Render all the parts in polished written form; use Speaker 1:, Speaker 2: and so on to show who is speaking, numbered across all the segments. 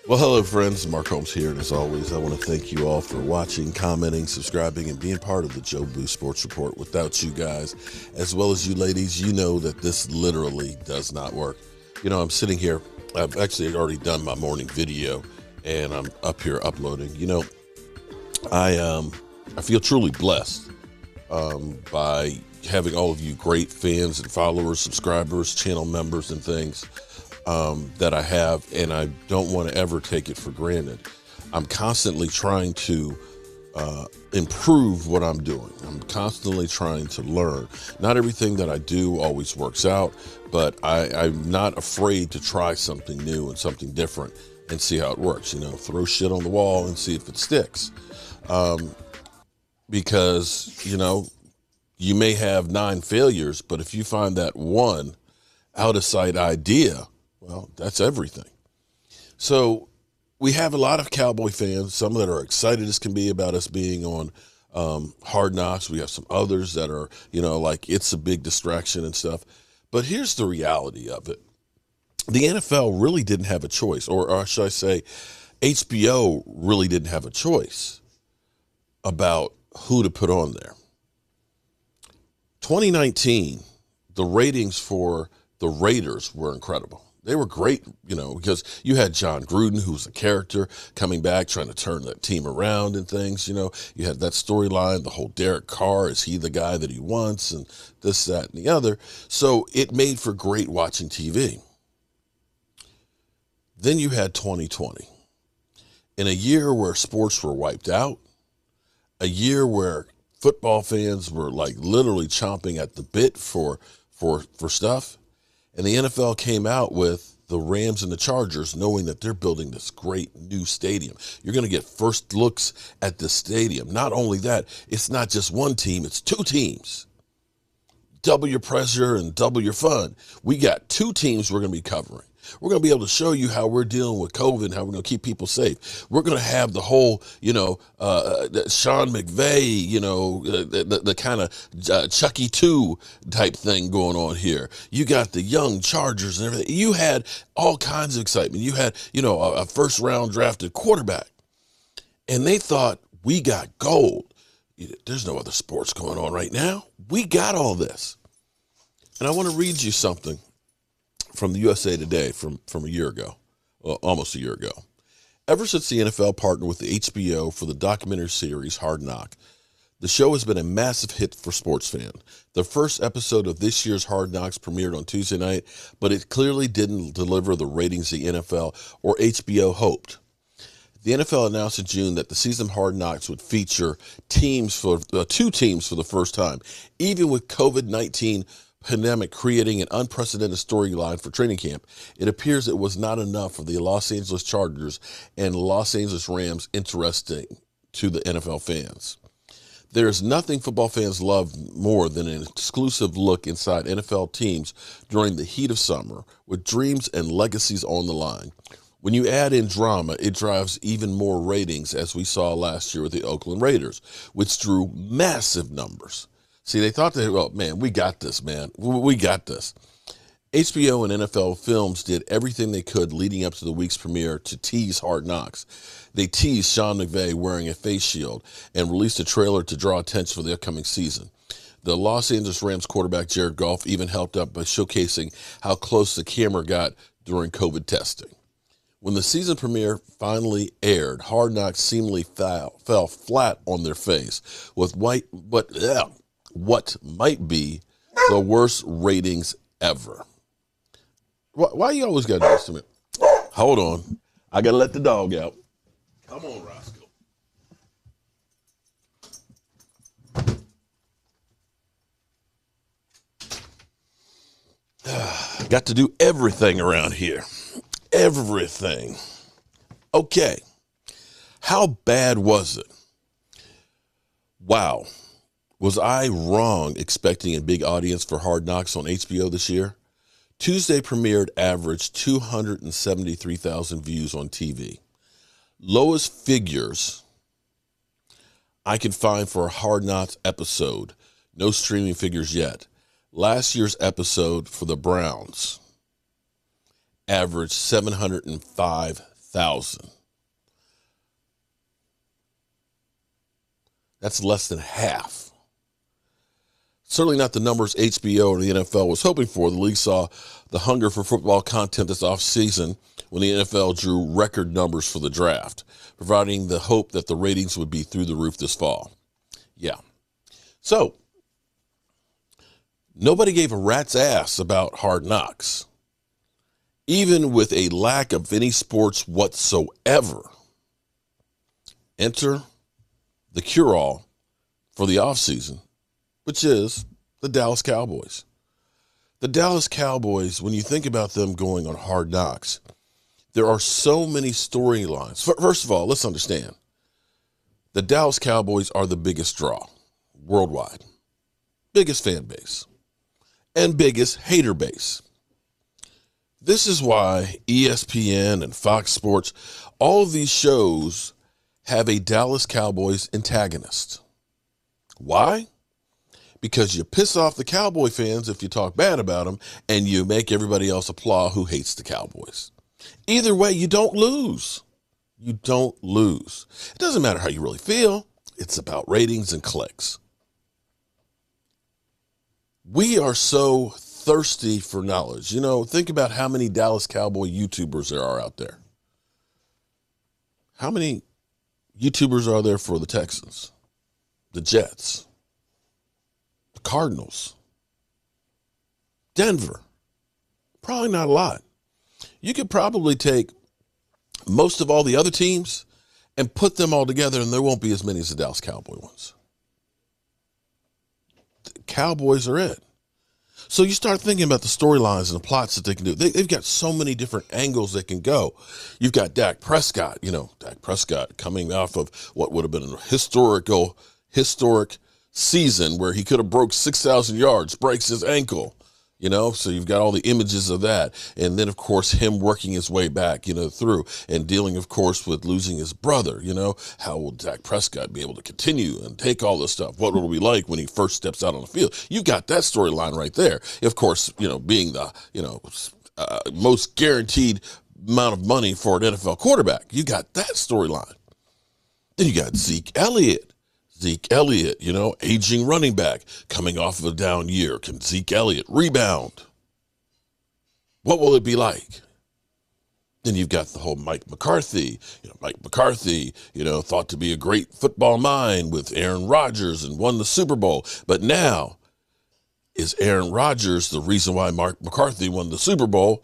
Speaker 1: Well, hello, friends. Mark Holmes here, and as always, I want to thank you all for watching, commenting, subscribing, and being part of the Joe Boo Sports Report. Without you guys, as well as you ladies, you know that this literally does not work. You know, I'm sitting here. I've actually already done my morning video, and I'm up here uploading. You know, I feel truly blessed by having all of you great fans and followers, subscribers, channel members, and things that I have, and I don't want to ever take it for granted. I'm constantly trying to improve what I'm doing. I'm constantly trying to learn. Not everything that I do always works out, but I'm not afraid to try something new and something different and see how it works. You know, throw shit on the wall and see if it sticks. Because, you know, you may have 9 failures, but if you find that one out of sight idea, well, that's everything. So we have a lot of Cowboy fans, some that are excited as can be about us being on Hard Knocks. We have some others that are, you know, like it's a big distraction and stuff. But here's the reality of it. The NFL really didn't have a choice, or should I say HBO really didn't have a choice about who to put on there. 2019, the ratings for the Raiders were incredible. They were great, you know, because you had John Gruden, who's a character, coming back, trying to turn that team around and things, you know. You had that storyline, the whole Derek Carr, is he the guy that he wants, and this, that, and the other. So it made for great watching TV. Then you had 2020. In a year where sports were wiped out, a year where football fans were like literally chomping at the bit for stuff. And the NFL came out with the Rams and the Chargers, knowing that they're building this great new stadium. You're going to get first looks at this stadium. Not only that, it's not just one team, it's 2 teams. Double your pressure and double your fun. We got 2 teams we're going to be covering. We're going to be able to show you how we're dealing with COVID and how we're going to keep people safe. We're going to have the whole, you know, Sean McVay, you know, the kind of Chucky 2 type thing going on here. You got the young Chargers and everything. You had all kinds of excitement. You had, you know, a first round drafted quarterback. And they thought, we got gold. There's no other sports going on right now. We got all this. And I want to read you something from the USA Today from a year ago, well, almost a year ago. Ever since the NFL partnered with the HBO for the documentary series Hard Knocks, the show has been a massive hit for sports fans. The first episode of this year's Hard Knocks premiered on Tuesday night, but it clearly didn't deliver the ratings the NFL or HBO hoped. The NFL announced in June that the season of Hard Knocks would feature 2 teams for the first time, even with COVID-19 pandemic creating an unprecedented storyline for training camp. It appears it was not enough for the Los Angeles Chargers and Los Angeles Rams interesting to the NFL fans. There is nothing football fans love more than an exclusive look inside NFL teams during the heat of summer, with dreams and legacies on the line. When you add in drama, it drives even more ratings, as we saw last year with the Oakland Raiders, which drew massive numbers. See, they thought man, we got this, man. We got this. HBO and NFL Films did everything they could leading up to the week's premiere to tease Hard Knocks. They teased Sean McVay wearing a face shield and released a trailer to draw attention for the upcoming season. The Los Angeles Rams quarterback Jared Goff even helped out by showcasing how close the camera got during COVID testing. When the season premiere finally aired, Hard Knocks seemingly fell flat on their face with what might be the worst ratings ever. Why you always got to do this to me? Hold on. I got to let the dog out. Come on, Roscoe. Got to do everything around here. Everything. Okay. How bad was it? Wow. Was I wrong expecting a big audience for Hard Knocks on HBO this year? Tuesday premiered averaged 273,000 views on TV. Lowest figures I can find for a Hard Knocks episode. No streaming figures yet. Last year's episode for the Browns averaged 705,000 1,000. That's less than half. Certainly not the numbers HBO or the NFL was hoping for. The league saw the hunger for football content this offseason when the NFL drew record numbers for the draft, providing the hope that the ratings would be through the roof this fall. Yeah. So, nobody gave a rat's ass about Hard Knocks. Even with a lack of any sports whatsoever, enter the cure-all for the offseason, which is the Dallas Cowboys. The Dallas Cowboys, when you think about them going on Hard Knocks, there are so many storylines. First of all, let's understand, the Dallas Cowboys are the biggest draw worldwide, biggest fan base, and biggest hater base. This is why ESPN and Fox Sports, all of these shows have a Dallas Cowboys antagonist. Why? Because you piss off the Cowboy fans if you talk bad about them, and you make everybody else applaud who hates the Cowboys. Either way, you don't lose. You don't lose. It doesn't matter how you really feel. It's about ratings and clicks. We are so thirsty for knowledge. You know, think about how many Dallas Cowboy YouTubers there are out there. How many YouTubers are there for the Texans, the Jets, the Cardinals, Denver? Probably not a lot. You could probably take most of all the other teams and put them all together, and there won't be as many as the Dallas Cowboy ones. The Cowboys are it. So you start thinking about the storylines and the plots that they can do. They've got so many different angles they can go. You've got Dak Prescott, Dak Prescott coming off of what would have been a historic season where he could have broke 6,000 yards, breaks his ankle. So you've got all the images of that. And then, of course, him working his way back, through and dealing, of course, with losing his brother. How will Dak Prescott be able to continue and take all this stuff? What will it be like when he first steps out on the field? You got that storyline right there. Of course, being the, most guaranteed amount of money for an NFL quarterback. You got that storyline. Then you got Zeke Elliott, aging running back, coming off of a down year. Can Zeke Elliott rebound? What will it be like? Then you've got the whole Mike McCarthy. Thought to be a great football mind with Aaron Rodgers and won the Super Bowl. But now, is Aaron Rodgers the reason why Mark McCarthy won the Super Bowl?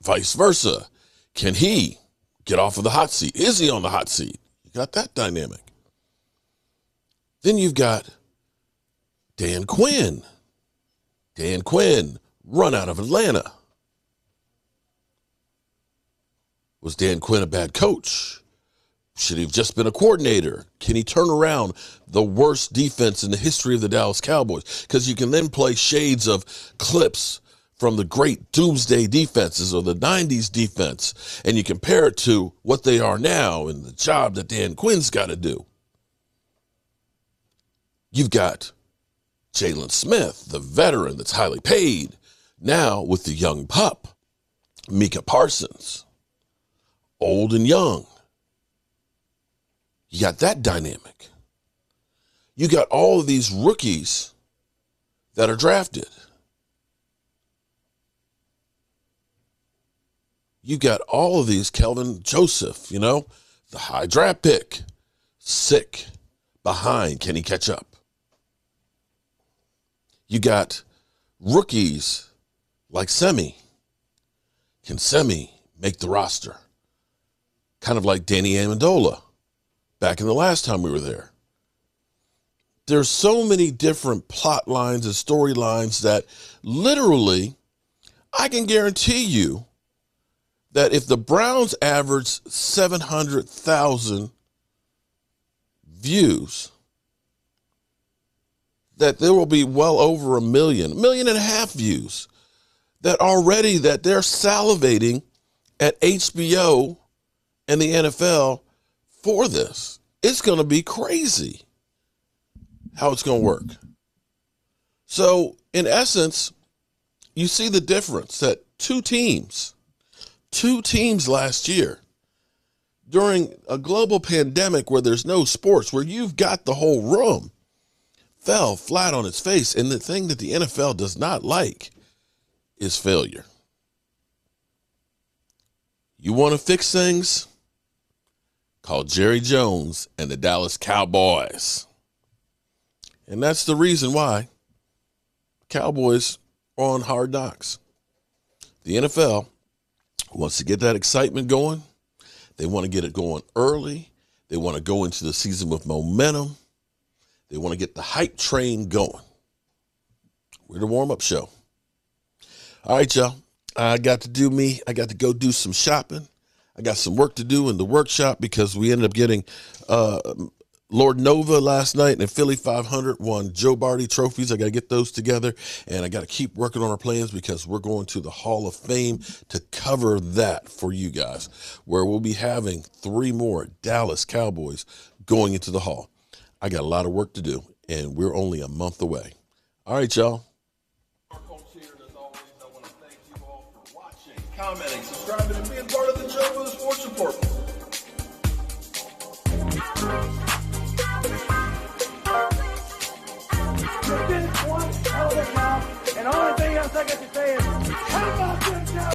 Speaker 1: Vice versa. Can he get off of the hot seat? Is he on the hot seat? You got that dynamic. Then you've got Dan Quinn. Dan Quinn, run out of Atlanta. Was Dan Quinn a bad coach? Should he have just been a coordinator? Can he turn around the worst defense in the history of the Dallas Cowboys? Because you can then play shades of clips from the great doomsday defenses or the 90s defense, and you compare it to what they are now and the job that Dan Quinn's got to do. You've got Jalen Smith, the veteran that's highly paid, now with the young pup, Micah Parsons, old and young. You got that dynamic. You got all of these rookies that are drafted. You got all of these, Kelvin Joseph, the high draft pick, sick, behind, can he catch up? You got rookies like Semi. Can Semi make the roster? Kind of like Danny Amendola back in the last time we were there. There's so many different plot lines and storylines that literally I can guarantee you that if the Browns average 700,000 views, that there will be well over 1.5 million views that they're salivating at HBO and the NFL for this. It's going to be crazy how it's going to work. So in essence, you see the difference that two teams last year during a global pandemic where there's no sports, where you've got the whole room, fell flat on its face. And the thing that the NFL does not like is failure. You want to fix things? Call Jerry Jones and the Dallas Cowboys. And that's the reason why Cowboys are on Hard Knocks. The NFL wants to get that excitement going. They want to get it going early. They want to go into the season with momentum. They want to get the hype train going. We're the warm-up show. All right, y'all. I got to go do some shopping. I got some work to do in the workshop because we ended up getting Lord Nova last night, and Philly 500 won Joe Barty trophies. I got to get those together, and I got to keep working on our plans because we're going to the Hall of Fame to cover that for you guys, where we'll be having 3 more Dallas Cowboys going into the Hall. I got a lot of work to do, and we're only a month away. All right, y'all.
Speaker 2: Commenting, subscribing, and being part of the show for the Sports Report.
Speaker 3: You did one hell of a job, and the only thing else I got to say is